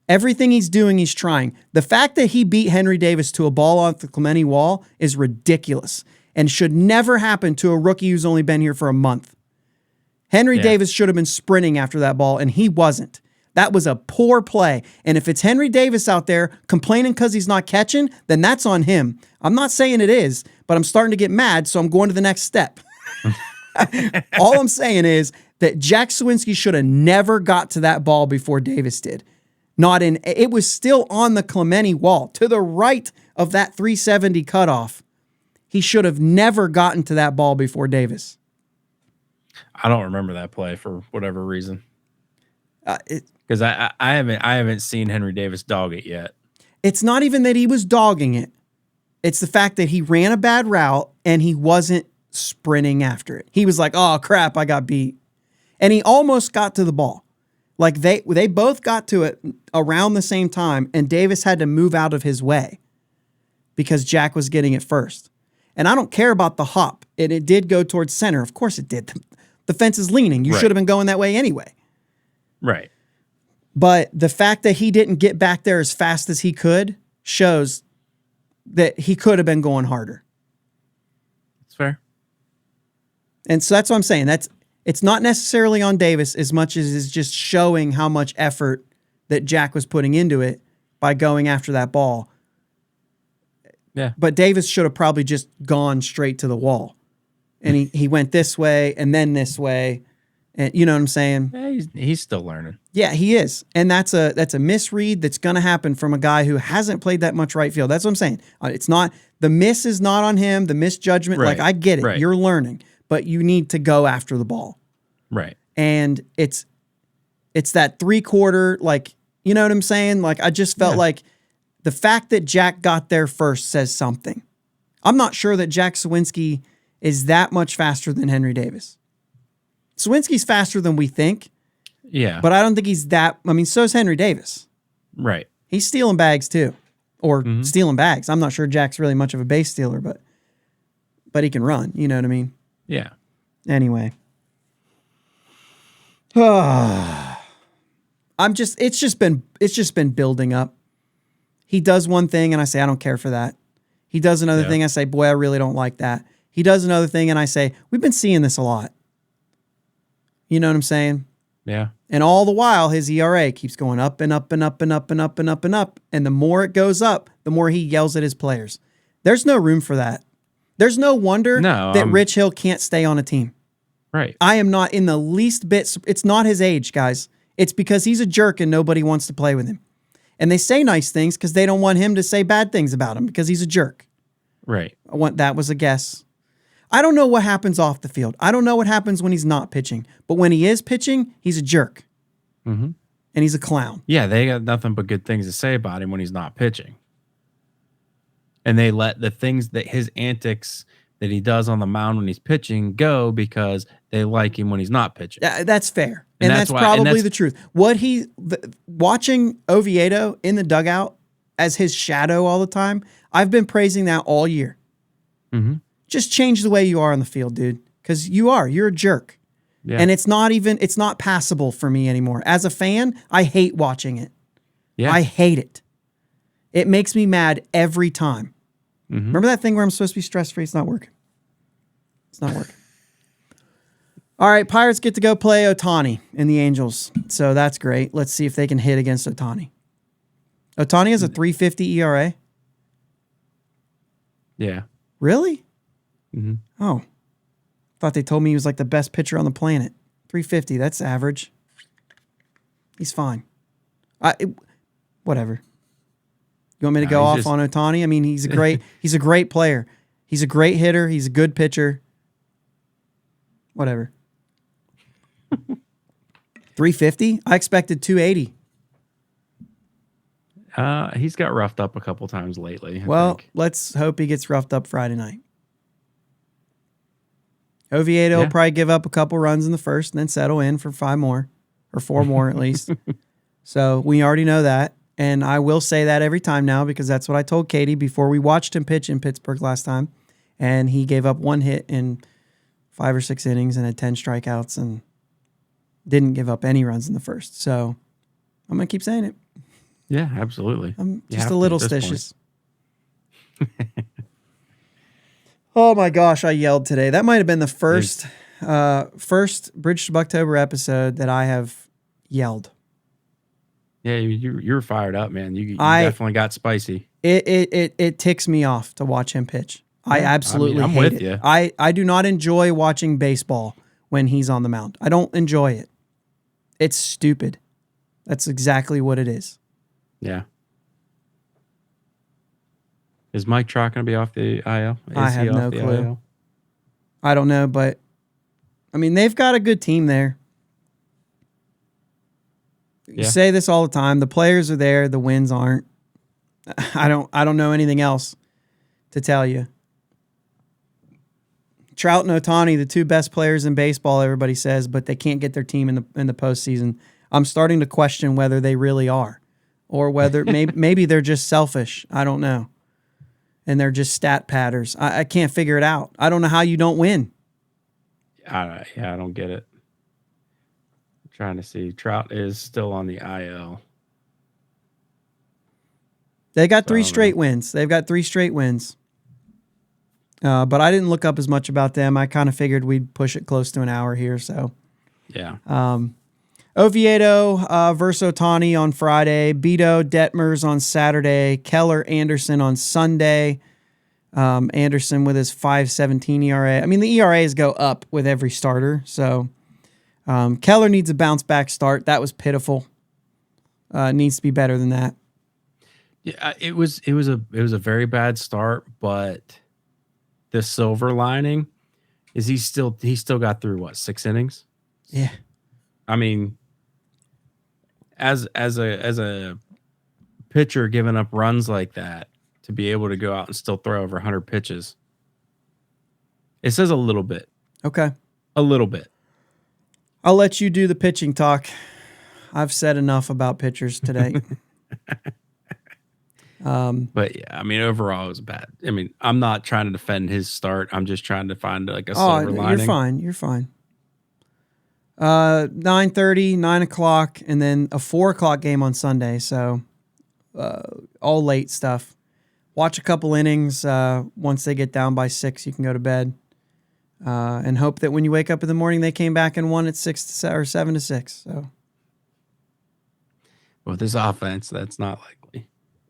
Everything he's doing, he's trying. The fact that he beat Henry Davis to a ball off the Clemente wall is ridiculous and should never happen to a rookie who's only been here for a month. Henry Davis should have been sprinting after that ball, and he wasn't. That was a poor play. And if it's Henry Davis out there complaining because he's not catching, then that's on him. I'm not saying it is, but I'm starting to get mad, so I'm going to the next step. All I'm saying is that Jack Suwinski should have never got to that ball before Davis did. It was still on the Clemente wall to the right of that 370 cutoff. He should have never gotten to that ball before Davis. I don't remember that play for whatever reason. Because I haven't seen Henry Davis dog it yet. It's not even that he was dogging it. It's the fact that he ran a bad route and he wasn't sprinting after it. He was like, oh crap, I got beat. And he almost got to the ball. Like they both got to it around the same time, and Davis had to move out of his way because Jack was getting it first. And I don't care about the hop. It did go towards center. Of course it did. The fence is leaning. You should have been going that way anyway. Right. But the fact that he didn't get back there as fast as he could shows that he could have been going harder. That's fair. And so that's what I'm saying. It's not necessarily on Davis as much as it's just showing how much effort that Jack was putting into it by going after that ball. Yeah. But Davis should have probably just gone straight to the wall. And he went this way and then this way. And you know what I'm saying? Yeah, he's still learning. Yeah, he is. And that's a misread that's going to happen from a guy who hasn't played that much right field. That's what I'm saying. It's not, the miss is not on him, the misjudgment. Right. Like, I get it. Right. You're learning, but you need to go after the ball. Right. And it's that 3/4, like, you know what I'm saying? Like, I just felt like the fact that Jack got there first says something. I'm not sure that Jack Suwinski is that much faster than Henry Davis. Suwinski's faster than we think. Yeah. But I don't think he's that. I mean, so is Henry Davis. Right. He's stealing bags too. Or stealing bags. I'm not sure Jack's really much of a base stealer, but he can run. You know what I mean? Yeah. Anyway. It's just been building up. He does one thing and I say, I don't care for that. He does another thing. I say, boy, I really don't like that. He does another thing and I say, we've been seeing this a lot. You know what I'm saying? Yeah. And all the while, his ERA keeps going up and up and up and up and up and up and up. And the more it goes up, the more he yells at his players. There's no room for that. There's no wonder that Rich Hill can't stay on a team. Right. I am not in the least bit. It's not his age, guys. It's because he's a jerk and nobody wants to play with him. And they say nice things because they don't want him to say bad things about him because he's a jerk. Right. That was a guess. I don't know what happens off the field. I don't know what happens when he's not pitching. But when he is pitching, he's a jerk. Mm-hmm. And he's a clown. Yeah, they got nothing but good things to say about him when he's not pitching. And they let the things that his antics that he does on the mound when he's pitching go because they like him when he's not pitching. That's fair. And that's probably the truth. Watching Oviedo in the dugout as his shadow all the time, I've been praising that all year. Mm-hmm. Just change the way you are on the field, dude. Because you're a jerk. Yeah. And it's not passable for me anymore. As a fan, I hate watching it. Yeah. I hate it. It makes me mad every time. Mm-hmm. Remember that thing where I'm supposed to be stress-free? It's not working. It's not working. All right, Pirates get to go play Ohtani and the Angels. So that's great. Let's see if they can hit against Ohtani. Ohtani has a 3.50 ERA. Yeah. Really? Mm-hmm. Oh. Thought they told me he was like the best pitcher on the planet. 3.50, that's average. He's fine. Whatever. You want me to go off on Ohtani? I mean, he's a great player. He's a great hitter. He's a good pitcher. Whatever. 3.50? I expected 2.80. He's got roughed up a couple times lately. I Well, think. let's hope he gets roughed up Friday night. Oviedo will Yeah. probably give up a couple runs in the first and then settle in for 5 more or 4 more at least. So we already know that. And I will say that every time now because that's what I told Katie before we watched him pitch in Pittsburgh last time. And he gave up 1 hit in 5 or 6 innings and had 10 strikeouts and didn't give up any runs in the first. So I'm going to keep saying it. Yeah, absolutely. I'm You just have a to little at this point. stitious. Oh my gosh, I yelled today. That might have been the first Bridge to Buctober episode that I have yelled. Yeah, you're fired up, man. You I- definitely got spicy. It ticks me off to watch him pitch. I Yeah, absolutely I'm hate with it. you. I do not enjoy watching baseball when he's on the mound. I don't enjoy it. It's stupid. That's exactly what it is. Yeah. Is Mike Trout going to be off the IL? I have no clue. I don't know, but I mean, they've got a good team there. You Yeah. say this all the time. The players are there. The wins aren't. I don't know anything else to tell you. Trout and Ohtani, the 2 best players in baseball, everybody says, but they can't get their team in the postseason. I'm starting to question whether they really are, or whether maybe they're just selfish. I don't know, and they're just stat padders. I can't figure it out. I don't know how you don't win. I don't get it. I'm trying to see. Trout is still on the IL. They got 3 I don't straight wins. They've got 3 straight wins. But I didn't look up as much about them. I kind of figured we'd push it close to an hour here. So Yeah. Oviedo versus Ohtani on Friday. Beto, Detmers on Saturday. Keller, Anderson on Sunday. Anderson with his 5.17 ERA. I mean, the ERAs go up with every starter. So Keller needs a bounce back start. That was pitiful. Needs to be better than that. Yeah, it was a very bad start, but the silver lining is he still got through 6 innings? Yeah. I mean, as a pitcher giving up runs like that, to be able to go out and still throw over 100 pitches, it says a little bit. Okay. A little bit. I'll let you do the pitching talk. I've said enough about pitchers today. But yeah, I mean, overall it was bad. I mean, I'm not trying to defend his start. I'm just trying to find a silver lining. You're fine. 9:30, 9 o'clock, and then a 4 o'clock game on Sunday. So all late stuff. Watch a couple innings. Once they get down by 6, you can go to bed. And hope that when you wake up in the morning, they came back and won at 7-6. So With this offense, that's not likely.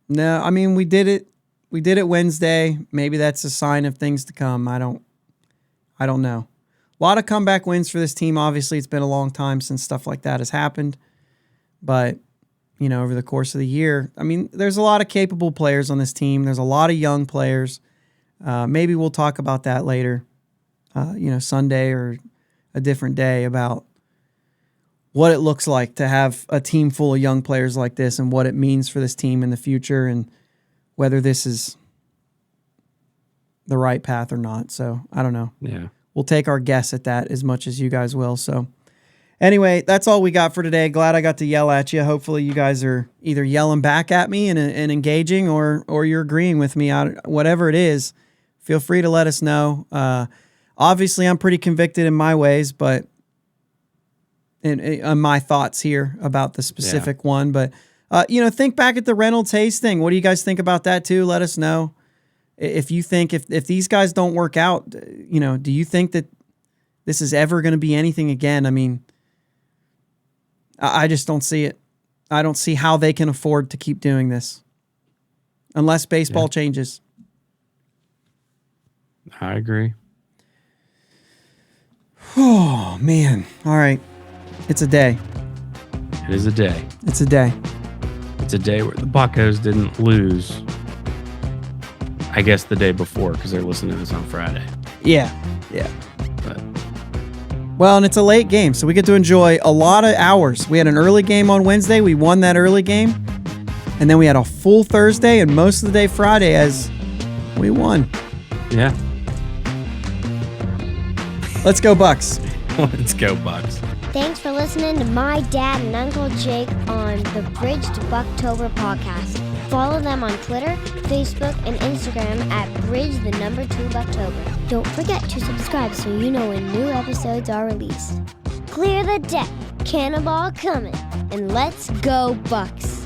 no, I mean we did it. We did it Wednesday. Maybe that's a sign of things to come. I don't know. A lot of comeback wins for this team. Obviously, it's been a long time since stuff like that has happened. But, over the course of the year, I mean, there's a lot of capable players on this team. There's a lot of young players. Maybe we'll talk about that later, Sunday or a different day, about what it looks like to have a team full of young players like this and what it means for this team in the future and whether this is the right path or not. So I don't know. Yeah. We'll take our guess at that as much as you guys will. So anyway, that's all we got for today. Glad I got to yell at you. Hopefully you guys are either yelling back at me and engaging or you're agreeing with me. Whatever it is, feel free to let us know. Obviously, I'm pretty convicted in my ways, but in my thoughts here about the specific one. But, think back at the Reynolds Hayes thing. What do you guys think about that too? Let us know. If you think if these guys don't work out, do you think that this is ever going to be anything again? I mean, I just don't see it. I don't see how they can afford to keep doing this unless baseball changes. I agree. Oh, man. All right. It's a day. It is a day. It's a day. It's a day where the Buccos didn't lose. I guess the day before, because they're listening to this on Friday. Yeah. But Well, and it's a late game, so we get to enjoy a lot of hours. We had an early game on Wednesday. We won that early game. And then we had a full Thursday and most of the day Friday as we won. Yeah. Let's go Bucks. Let's go, Bucks. Thanks for listening to my dad and Uncle Jake on the Bridge to Buctober podcast. Follow them on Twitter, Facebook, and Instagram at Bridge2Buctober. Don't forget to subscribe so you know when new episodes are released. Clear the deck, cannonball coming, and let's go Bucks.